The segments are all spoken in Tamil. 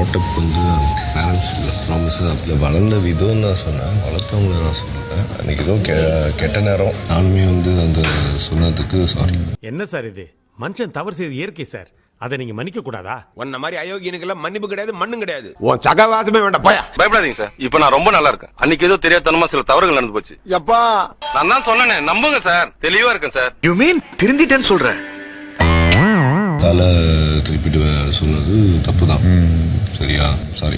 ப்ராட்டப் வந்து பேரண்ட்ஸ் ப்ராமிஸ் அதில் வளர்ந்த விதம் தான் சொன்னேன், வளர்த்தவங்க நான் சொல்லுவேன். அன்றைக்கி ஏதோ கெட்ட நேரம், நானுமே வந்து அந்த சொன்னதுக்கு சாரி. என்ன சார் இது, மனுஷன் தவறு செய்து இயற்கை சார், அதை நீங்க மன்னிக்க கூடாதா? உன்ன மாதிரி அயோக்கியனுக்கெல்லாம் மன்னிப்பு கிடையாது, மண்ணும் கிடையாது. உன் சகவாசமே வேண்டாம், போயா. பயப்படாதீங்க சார், இப்ப நான் ரொம்ப நல்லா இருக்கேன். அன்னைக்கு ஏதோ தெரியாதனமா சில தவறுகள் நடந்து போச்சு. எப்பா நான் தான் சொன்னேன், நம்புங்க சார், தெளிவா இருக்கேன் சார். யூ மீன் திருந்திட்டேன்னு சொல்றேன்? தலை திருப்பிட்டு சொன்னது தப்பு தான். சரியா? சாரி.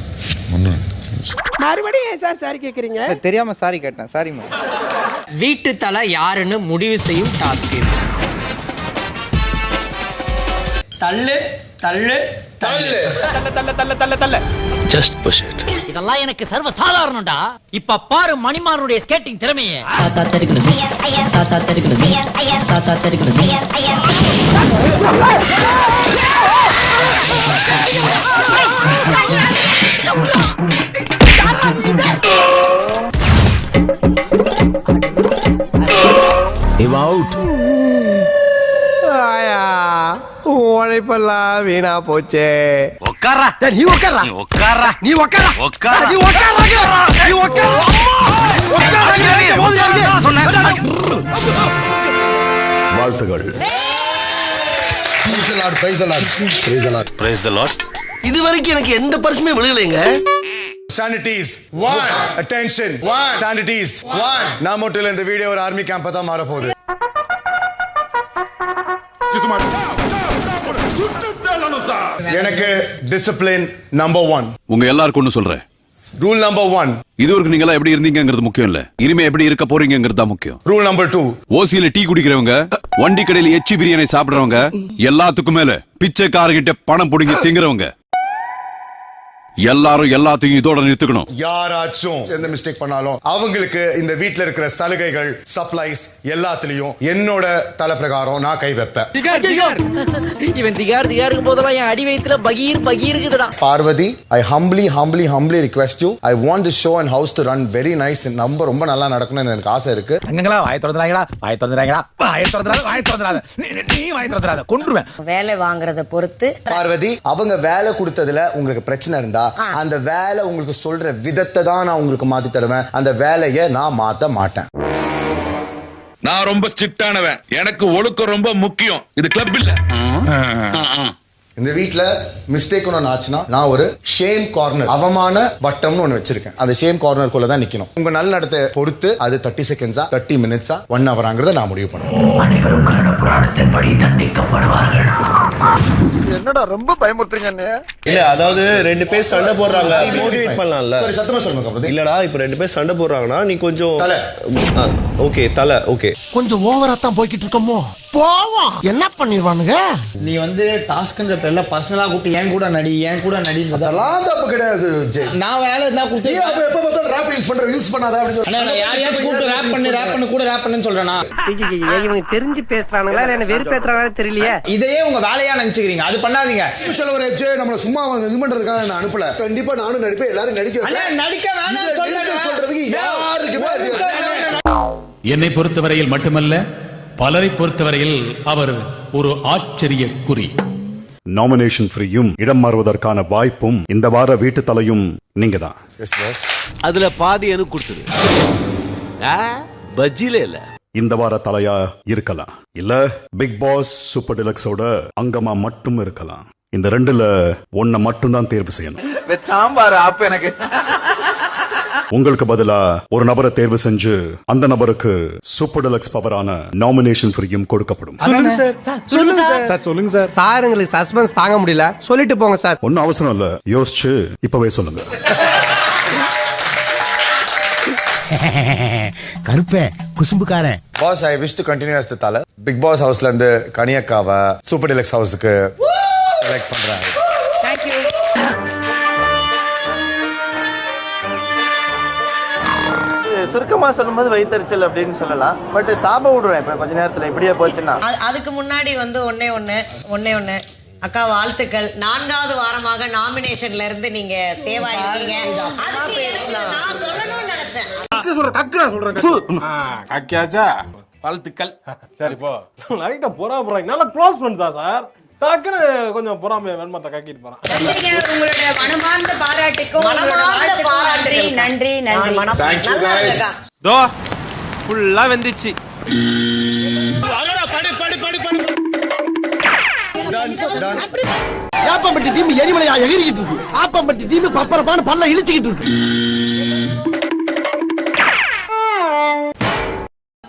மறுபடியும் ஏன் சார் சாரி கேக்குறீங்க? தெரியாம சாரி கேட்டேன், சாரிமா. வீட்டு தலை யாருன்னு முடிவு செய்யும் டாஸ்க் இது. தள்ளு தள்ளு தள்ளு தள்ள தள்ள தள்ள தள்ள. Just push it. இதெல்லாம் எனக்கு சர்வ சாதாரணம்டா. இப்ப பாரு மணிமாறனுடைய ஸ்கேட்டிங் திறமையை. தாத்தா தெரிகிறது, தாத்தா தெரிகிறது, தாத்தா தெரிகிறது. உழைப்பெல்லாம் வீணா போச்சே. உட்காரா நீ உட்காரா, நீ உட்காரா நீ உட்காரா, உட்காரா நீ உட்காரா, நீ உட்காரா. வாழ்த்துகள். இது வரைக்கும் எனக்கு எந்த பரிசுமே விழுகலைங்க. Sanities 1 attention 1 Sanities 1 நான் மட்டும் இல்ல, இந்த வீடியோ ஒரு ஆர்மி கேம்ப் தான் மாற போகுது. எனக்கு டிசிப்ளின் நம்பர் 1. உங்க எல்லாருக்கும் ஒண்ணு சொல்றேன், ரூல் நம்பர் 1. இதுவரைக்கும் நீங்க எப்படி இருந்தீங்கிறது முக்கியம் இல்ல, இனிமே எப்படி இருக்க போறீங்கிறது தான் முக்கியம். Rule number 2. ஓசியில டீ குடிக்கிறவங்க, வண்டி கடையில எச்சி பிரியாணி சாப்பிடுறவங்க, எல்லாத்துக்கும் மேல பிச்சைக்காரர்கிட்ட பணம் புடுங்கி திங்குறவங்க எல்லாரும் எல்லாத்தையும் இதோட நிறுத்துக்கணும். யாராச்சும் எந்த மிஸ்டேக் பண்ணாலும் அவங்களுக்கு இந்த வீட்ல இருக்கிற சலுகைகள், சப்ளைஸ் எல்லாத்துலயும் என்னோட தலை பிரகாரம் நான் கை வைப்பேன். இவன் திகாருக்கு போதெல்லாம் என் அடி வயித்துல பகீர் பகீருக்குதுடா. Parvati, I humbly request you. I want the show and house to run very nice. ரொம்ப நல்லா நடக்கணும்னு எனக்கு ஆசை இருக்கு. அங்கங்களா வாய் திறந்துறாங்கடா, வாய் திறந்துறாங்கடா, வாய் திறந்துறாத, வாய் திறந்துறாத, நீ வாய் திறந்துறாத, கொன்றுவேன். வேலை வாங்குறத பொறுத்து பார்வதி, அவங்க வேலை கொடுத்ததுல உங்களுக்கு பிரச்சனை இருந்தா அந்த வேலை உங்களுக்கு சொல்ற விதத்தை தான் நான் உங்களுக்கு மாத்தி தருவேன். அந்த வேலையை நான் மாத்த மாட்டேன். நான் ரொம்ப ஸ்ட்ரிக்டானவன், எனக்கு ஒழுக்கம் ரொம்ப முக்கியம். இது கிளப் இல்ல. இந்த வீட்ல மிஸ்டேக் ஒன்று ஆச்சுன்னா நான் ஒரு ஷேம் கார்னர், அவமான வட்டம்னு ஒன்று வச்சிருக்கேன். அந்த ஷேம் கார்னருக்குள்ள தான் நிக்கணும். உங்க நல்ல நடத்தை பொறுத்து அது 30 செகண்ட்ஸா 30 மினிட்ஸா 1 ஹவராங்கிறத நான் முடிவு பண்ணுவேன். அனைவரும் கருட புராணத்தின்படி தண்டிக்கப்படுவார்கள். என்னடா ரொம்ப பயமுறுத்துறீங்க? இல்ல, அதாவது 2 பேர் சண்டை போடுறாங்க, மோட்டிவேட் பண்ணலாம்ல. சரி, சத்தமா சொல்லுங்க. இல்லடா, இப்ப 2 பேர் சண்டை போடுறாங்கன்னா நீ கொஞ்சம் ஓகே தலை ஓகே கொஞ்சம் ஓவரா தான் போய்கிட்டு இருக்கோமோ, போவோம். என்ன பண்ணிடுவானுங்க? நீ வந்து டாஸ்க்ன்ற பேர்ல பர்சனலா கூப்பிட்டு என் கூட நடி, என் கூட நடி. அதெல்லாம் தப்பு கிடையாது. நான் வேலை என்ன கொடுத்து எப்ப பார்த்தாலும் ராப் யூஸ் பண்ணாத அப்படின்னு யாரையாச்சும் கூப்பிட்டு ரேப் பண்ணு கூட ரேப் பண்ணுன்னு சொல்றேனா? இவங்க தெரிஞ்சு பேசுறானுங்களா இல்ல என்ன வெறுப்பேத்துறாங்களா தெரியலையே. இதையே உங்க வேலையா நினைச்சுக்கிறீங்க, அது பண்ணாதீங்க. சில ஒரு FJ நம்மள சும்மா இது பண்றதுக்காக நான் அனுப்பல. கண்டிப்பா நானும் நடிப்பேன், எல்லாரும் நடிக்க நடிக்க வேணாம் சொல்றதுக்கு யாருக்குமே என்னை பொறுத்தவரையில் மட்டுமல்ல, பலரை பொறுத்தவரையில் அவர் ஒரு ஆச்சரிய குறி. நாமினேஷன் ஃப்ரீயும் இடம் மாறுவதற்கான வாய்ப்பும் இந்த வார வீட்டு தலையும் நீங்க தான். அதுல பாதி எனக்கு கொடுத்துரு, பஜ்ஜில இல்ல. இந்த வார தலையா இருக்கலாம், இல்ல பிக் பாஸ் சூப்பர் டிலக்ஸோட அங்கமா மட்டும் இருக்கலாம். இந்த 2ல ஒன்ன மட்டும் தான் தேர்வு செய்யணும். சாம்பார் ஆப் எனக்கு. உங்களுக்கு பதிலா ஒரு நபரை தேர்வு செஞ்சு அந்த நபருக்கு சூப்பர் டிலக்ஸ் பவரான நாமினேஷன் ஃப்ரீயும் கொடுக்கப்படும். சொல்லுங்க சார். சாருங்களுக்கு சஸ்பென்ஸ் தாங்க முடியல, சொல்லிட்டு போங்க சார். ஒன்னும் அவசரம் இல்ல, யோசிச்சு இப்பவே சொல்லுங்க. கருப்பே குசும்புக்காரன். Boss, I wish to continue as the தலை. பிக் பாஸ் ஹவுஸ்ல இருந்து கனியக்காவை சூப்பர் டிலக்ஸ் ஹவுஸ்க்கு செலக்ட் பண்றாங்க. Thank you. சுருக்கமா சொல்லும்போது வைத்தறிச்சல் அப்படின்னு சொல்லலாம். பட் சாப விடுறேன் இப்ப கொஞ்ச நேரத்துல இப்படியே போச்சுன்னா. அதுக்கு முன்னாடி வந்து ஒன்னே அக்கா வாழ்த்துக்கள். 4வது வாரமாக நாமினேஷன்ல இருந்து நீங்க சேவ் ஆயிருக்கீங்க. அதுக்கு நான் சொல்லணும்னு நினைச்சேன். வாழ்த்துக்கள். சரி போ, லைட்டா போறா போறாங்க. நல்லா க்ளோஸ் பண்ணிட்டா சார். டக்குன்னு கொஞ்சம் பொறாமை வெண்மத்தை கக்கிட்டு போறான். உங்களுடைய மனமார்ந்த பாராட்டுக்கும் நன்றி தோ ஃபுல்லா வெந்துச்சு. ஆப்பம்பட்டி தீம்பு எரிமலையா எகிரிக்கிட்டு இருக்கு. ஆப்பம்பட்டி தீம்பு பப்பரப்பான பல்ல இழுத்துக்கிட்டு இருக்கு.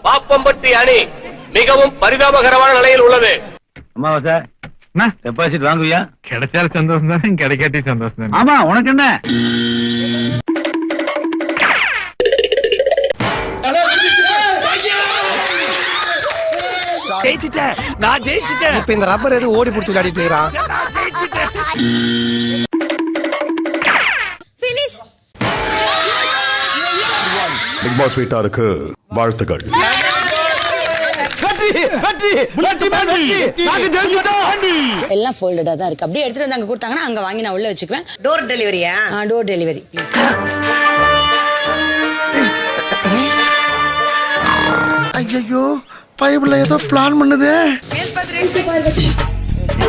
பாப்பம்பட்டி அணி மிகவும் பரிதாபகரமான நிலையில் உள்ளது. அம்மாவா டெபாசிட் வாங்குவியா? கிடைச்சாலும் சந்தோஷம் தானே, கிடைக்காட்டி சந்தோஷம் தானே. ஆமா, உனக்கு என்ன? ஜெயிச்சிட்டேன், நான் ஜெயிச்சிட்டேன். இப்ப இந்த ரப்பர் எது ஓடி புடிச்சு விளையாடிட்டு இருக்கான். பிக் பாஸ் வீட்டாருக்கு வாழ்த்துக்கள். எல்லாம் ஃபோல்டடா தான் இருக்கு. அப்படியே எடுத்துட்டு வந்து அங்க கொடுத்தாங்கன்னா அங்க வாங்கி நான் உள்ள வச்சுக்குவேன். டோர் டெலிவரியா? Door delivery please. ஐயோ, பைபிள்ல ஏதோ பிளான் பண்ணுதே.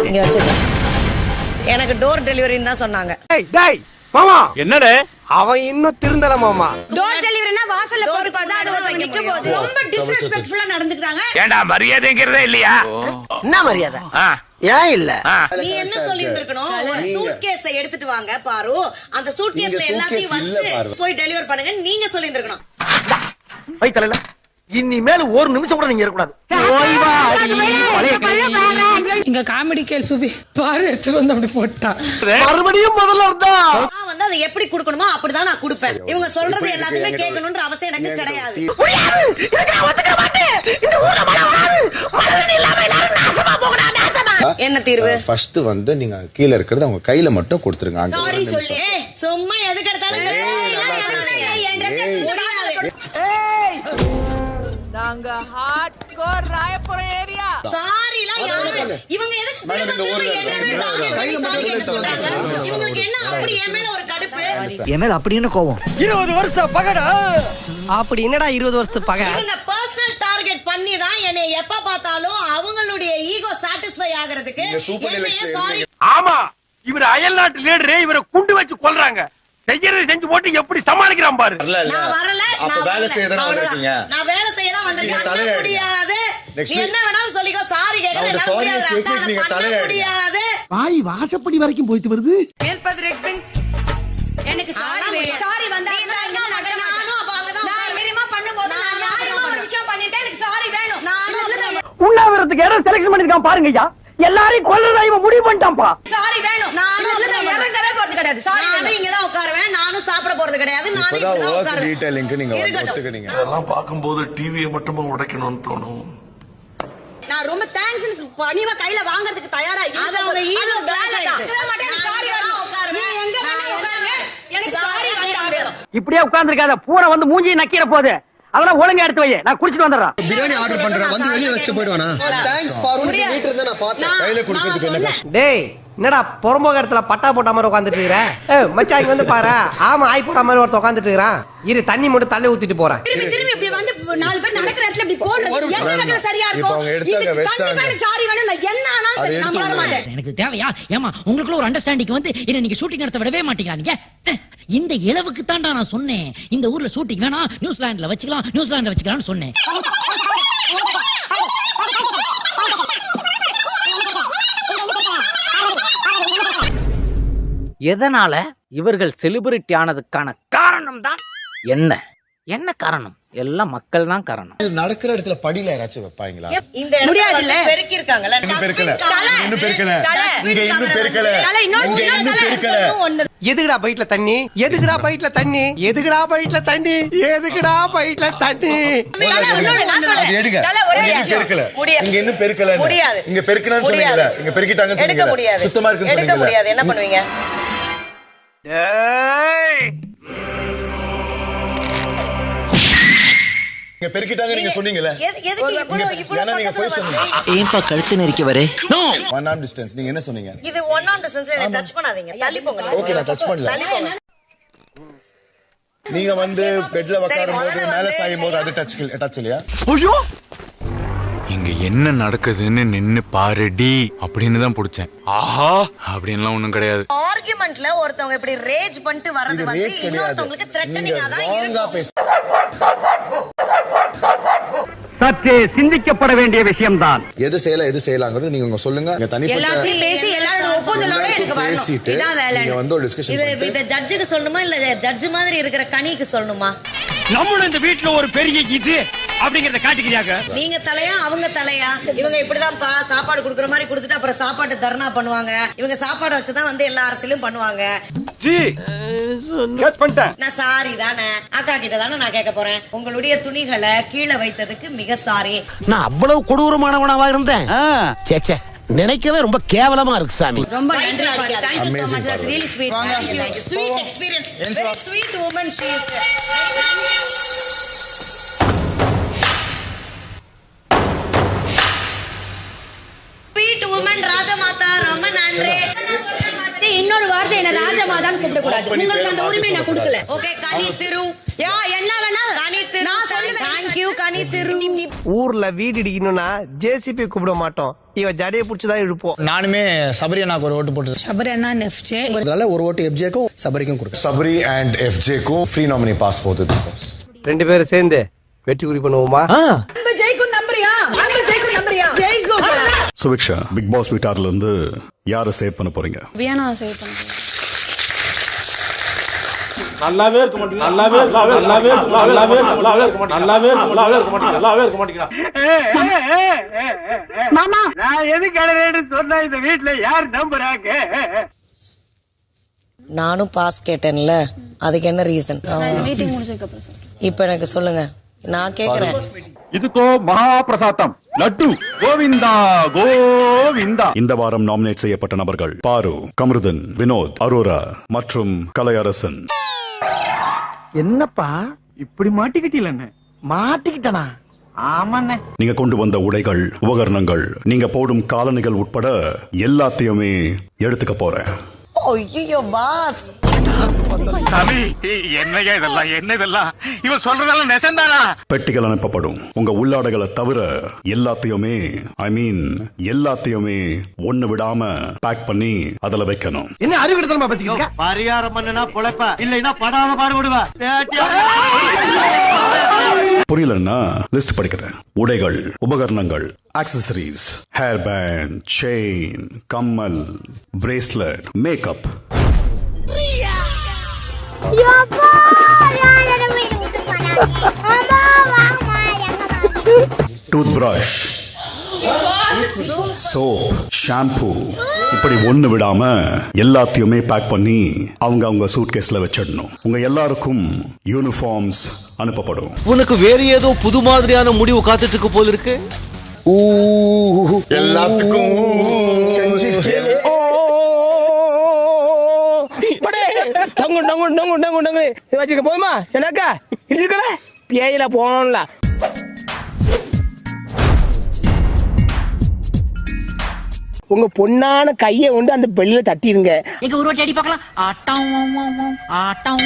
இங்க வச்சிருக்கேன். எனக்கு டோர் டெலிவரின்னு தான் சொன்னாங்க. டேய் மாமா, என்னடே அவன் இன்னும் திருந்தல மாமா. டோர் டெலிவரினா வாசல்ல போட்டு கொண்டாடுவாங்க, நிக்கும்போது ரொம்ப டிஸ்ரெஸ்பெக்ட்ஃபுல்லா நடந்துக்கிறாங்க. ஏண்டா மரியாதைங்கிறதே இல்லையா? என்ன மரியாதை? ஏன் இல்ல? நீ என்ன சொல்லி இருந்திருக்கணும்? ஒரு சூட்கேஸ எடுத்துட்டு வாங்க பாரு, அந்த சூட்கேஸ்ல எல்லாத்தையும் வச்சு போய் டெலிவர் பண்ணுங்க நீங்க சொல்லி இருந்திருக்கணும். வைத்தல இனிமேல் ஒரு நிமிஷம் கூட நீங்க இருக்கக்கூடாது. இங்க காமெடி கேள் சுபி பாரு எடுத்து வந்து அப்படி போட்டான். மறுபடியும் முதல்ல இருந்தா நான் வந்து அதை எப்படி கொடுக்கணுமோ அப்படிதான் நான் கொடுப்பேன். இவங்க சொல்றது எல்லாத்தையுமே கேட்கணும்ன்ற அவசியம் எனக்கு கிடையாது. என்ன தீர்வு? ஃபர்ஸ்ட் வந்து நீங்க கீழ இருக்கிறது அவங்க கையில மட்டும் கொடுத்துருங்க. சாரி சொல்லு. சும்மா எதுக்கு எடுத்தாலும் நாங்க ஹார்ட்கோர் ராயபுரம் ஏரியா. சாரிலாம் யாரு? இவங்க எதுக்கு இவங்களுக்கு என்ன அப்படி என் மேல ஒரு கடுப்பு? என் மேல அப்படி என்ன கோவம்? 20 வருஷம் பகடா. அப்படி என்னடா 20 வருஷத்து பகை? இவங்க பர்சனல் டார்கெட் பண்ணி தான் என்னை எப்ப பார்த்தாலும் அவங்களுடைய ஈகோ சாட்டிஸ்ஃபை ஆகிறதுக்கு சாரி. ஆமா, இவர் அயல் நாட்டு லீடரு, இவரை குண்டு வச்சு கொல்றாங்க. செய்யறது செஞ்சு போட்டு எப்படி சமாளிக்கிறான் பாரு. நான் வரல, நான் வேலை செய்ய தான் வந்திருக்கீங்க. நான் வேலை செய்ய தான் வந்திருக்கேன். முடியாது. நீ என்ன வேணாலும் சொல்லிக்கோ, சாரி கேக்குறேன். நீங்க பண்ண முடியாது. வாய் வாசப்படி வரைக்கும் போயிட்டு வருது. எனக்கு சாரி வந்தா நானும் அப்ப அங்க தான் நான் மினிமா பண்ணும்போது நான் ஒரு விஷயம் பண்ணிட்டேன். எனக்கு சாரி வேணும். நானும் உண்ணாவிரத்துக்கு இடம் செலக்ட் பண்ணிருக்கான் பாருங்க ஐயா. எல்லாரையும் கொல்றதா இவன் முடிவு பண்ணிட்டான்ப்பா. சாரி வேணும். நானும் இறங்கவே போறது கிடையாது. சாரி நானும் இங்க தான் உட்காருவேன். நானும் சாப்பிட போறது கிடையாது. நானும் இங்க தான் உட்காருவேன். டீடைலிங்க்கு நீங்க ஒத்துக்கிட்டீங்க. அதெல்லாம் பாக்கும்போது டிவியை மட்டுமே உடைக்கணும்னு தோணும். நான் ரொம்ப தேங்க்ஸ் பணிவா கையில வாங்குறதுக்கு தயாரா இருக்கேன். ஒரு ஈகோ கிளாஸ் ஆயிடுச்சு. சாரி வேணும். உட்காருங்க. நீ எங்க வேணா உட்காருங்க. எனக்கு சாரி வேணும். இப்படியே உட்கார்ந்திருக்காத, பூரா வந்து மூஞ்சி நக்கிற போது. அதெல்லாம் ஒழுங்கா எடுத்து வை, நான் குடிச்சிட்டு வந்துடுறேன். பிரியாணி ஆர்டர் பண்றேன், வந்து வெளிய வச்சிட்டு போய்டுவானா? தேங்க்ஸ் பாரு, நீ வீட்ல இருந்தா நான் பார்த்தேன். கையில கொடுக்கிறதுக்கு என்ன கஷ்டம்? டேய் என்னடா பொறம்போக இடத்துல பட்டா போட்ட மாதிரி உட்காந்துட்டு இருக்கிற? மச்சான் இங்க வந்து பாரு. ஆமா, ஆய் போட்ட மாதிரி ஒருத்த உட்காந்துட்டு இருக்கிறான். இரு தண்ணி மட்டும் தள்ளி ஊத்திட்டு போறேன். திரும்பி இப்படி வந்து 4 பேர் நடக்கிற இடத்துல இப்படி போடுறது என்ன சரியா இருக்கும்? சாரி வேணும். நான் என்ன ஆனாலும் சரி நான் வர மாட்டேன். எனக்கு தேவையா? ஏமா உங்களுக்குள்ள ஒரு அண்டர்ஸ்டாண்டிங் வந்து என்ன நீங்க ஷூட்டிங் நடத்த விடவே மாட்டீங்க. இந்த இளவுக்கு தான்டா நான் சொன்னேன், இந்த ஊர்ல ஷூட்டிங் வேணாம், நியூசிலாந்துல வச்சுக்கலாம்னு சொன்னேன். எதனால இவர்கள் செலிபிரிட்டி ஆனதுக்கான காரணம் தான் என்ன காரணம்? எல்லாம் மக்கள் தான் காரணம். நடக்கிற இடத்துல படியில யாராச்சும் வைப்பாங்களா? இந்த இடத்துல பெருக்கி இருக்காங்கல. எதுக்குடா பைட்ல தண்ணி? எதுக்குடா பைட்ல தண்ணி? எதுக்குடா பைட்ல தண்ணி? எதுக்குடா பைட்ல தண்ணி? இங்க இன்னும் பெருக்கல. இங்க பெருக்கணும்னு சொன்னீங்கல, இங்க பெருக்கிட்டாங்கன்னு சொன்னீங்கல. சுத்தமா இருக்குன்னு எடுக்க முடியாது. என்ன பண்ணுவீங்க? இங்க பெருக்கிட்டாங்க நீங்க சொன்னீங்கல. எதுக்கு இவ்வளவு நீங்க போய் சொன்னீங்க. ஏன்பா கழுத்து நெரிக்க வரே? No, 1 arm distance. நீங்க என்ன சொன்னீங்க? இது 1 arm distance. என்ன டச் பண்ணாதீங்க. தள்ளி போங்க. ஓகே, நான் டச் பண்ணல. தள்ளி போங்க. நீங்க வந்து பெட்ல உட்காரும்போது மேல சாயும்போது அது டச் இல்லையா? ஐயோ, இங்க என்ன நடக்குதுன்னு நின்னு பாருடி அப்படின்னு தான் புடிச்சேன். ஆஹா அப்படின்லாம் ஒண்ணும் கிடையாது. ஆர்குமெண்ட்ல ஒருத்தவங்க இப்படி ரேஜ் பண்ணிட்டு வரது வந்து இன்னொருத்தவங்களுக்கு த்ரெட்டனிங்கா தான் இருக்கும். சற்றே சிந்திக்கப்பட வேண்டிய விஷயம்தான். எது செய்யலாங்கிறது நீங்க சொல்லுங்க. எல்லாத்தையும் பேசி எல்லாரோட ஒப்புதலோட எனக்கு வரணும். இதான் வேலை. இத ஜட்ஜுக்கு சொல்லணுமா இல்ல ஜட்ஜ் மாதிரி இருக்கிற கனிக்கு சொல்லணுமா? நம்மளும் இந்த வீட்டுல ஒரு பெரிய இது அப்படிங்கறத காட்டிக்கிறாங்க. நீங்க தலையா அவங்க தலையா? இவங்க இப்படிதான்ப்பா சாப்பாடு குடுக்குற மாதிரி குடுத்துட்டு அப்புறம் சாப்பாட்டு தர்ணா பண்ணுவாங்க. இவங்க சாப்பாடு வச்சுதான் வந்து எல்லா அரசியலும் பண்ணுவாங்க. ஜி கேட்ச் பண்ணிட்டேன். நான் சாரி தானே அக்கா கிட்ட தானே நான் கேட்க போறேன். உங்களுடைய துணிகளை கீழே வைத்ததுக்கு மிக சாரி. நான் அவ்வளவு கொடூரமானவனாவா இருந்தேன்? சேச்சே நினைக்கவே ரொம்ப கேவலமா இருக்கு சாமி. ரொம்ப நன்றி. Thank you so much. That's really sweet. Sweet experience. Very sweet woman she is. Sweet woman Rajmata ரொம்ப நன்றி. இன்னொரு வார்த்தை என்ன ராஜமாதான் கூப்பிட கூடாது. உங்களுக்கு அந்த உரிமை நான் கொடுக்கல. ஓகே கனி திரு. யா என்ன வேணா கனி திரு. நான் சொல்லுவேன். Thank you கனி திரு. ஊர்ல வீடு இடிக்கணும்னா ஜேசிபி கூப்பிட மாட்டோம். இவ ஜடையை புடிச்சுதான் இழுப்போம். நானுமே சபரி அண்ணாக்கு ஒரு ஓட்டு போட்டு. சபரி அண்ணா எஃப்ஜே. அதனால ஒரு ஓட்டு எஃப்ஜேக்கும் சபரிக்கும் கொடுக்கும். சபரி அண்ட் எஃப்ஜேக்கும் ஃப்ரீ நாமினி பாஸ் போகுது. ரெண்டு பேரும் சேர்ந்து வெற்றி குறி பண்ணுவோமா? நம்ம ஜெயிக்கும் நம்பறியா? நம்ம ஜெயிக்கும் நம்பறியா? ஜெயிக்கும். சுபிக்ஷா, பிக் பாஸ் வீட்டார்ல இருந்து யாரை சேவ் பண்ண போறீங்க? வியானா சேவ் பண்ணுங்க. நல்லாவே இருக்க மாட்டீங்க. நல்லாவே இருக்க மாட்டீங்க. மாமா நான் எது கிடையாது சொன்னா இந்த வீட்டுல யார் நம்புறாங்க? நானும் பாஸ் கேட்டேன்ல, அதுக்கு என்ன ரீசன்? மீட்டிங் முடிஞ்சதுக்கு அப்புறம் இப்போ எனக்கு சொல்லுங்க, நான் கேக்குறேன். இதுகோ மகாபிரசாதம் லட்டு கோவிந்தா கோவிந்தா. இந்த வாரம் நாமினேட் செய்யப்பட்ட நபர்கள் பாரு, கமருதன், வினோத், அரோரா மற்றும் கலையரசன். என்னப்பா இப்படி மாட்டிக்கிட்டீங்க? மாட்டிக்கிட்டனா? ஆமாண்ணே. நீங்க கொண்டு வந்த உடைகள், உபகரணங்கள், நீங்க போடும் காலணிகள் உட்பட எல்லாத்தையுமே எடுத்துக்க போறேன். ஐயோ பாஸ், சாமி என்னையா இதெல்லாம்? என்ன இதெல்லாம்? இவன் சொல்றதெல்லாம் நெசந்தானா? பெட்டிகள் அனுப்பப்படும். உங்க உள்ளாடைகளை தவிர எல்லாத்தையுமே, எல்லாத்தையுமே ஒண்ணு விடாம பேக் பண்ணி அதுல வைக்கணும். என்ன அறிவிடுதலமா பேசிக்கிட்டு? பரிகாரம் பண்ணனா பொழைப்ப, இல்லைன்னா படாத பாடுபடுவ. புரியலன்னா லிஸ்ட் படிக்கிறேன். உடைகள், உபகரணங்கள், ஆக்சசரிஸ், ஹேர் பேண்ட், செயின், கம்மல், bracelet, makeup, tooth brush, soap, shampoo, இப்படி ஒண்ணு விடாம எல்லாத்தையுமே பேக் பண்ணி அவங்க சூட்கேஸ்ல வச்சிடணும். உங்க எல்லாருக்கும் யூனிஃபார்ம்ஸ் அனுப்பப்படும். உனக்கு வேற ஏதோ புது மாதிரியான முடிவு காத்துட்டு இருக்கு போல இருக்கு. எல்லாத்துக்கும் வச்சுக்க போதுமா? எனக்கா இடிச்சுக்கல பேயில போனல. உங்க பொண்ணான கையை கொண்டு அந்த பெல்லில தட்டிருங்க. எங்க ஒரு வாட்டி அடி பார்க்கலாம். ஆட்டம்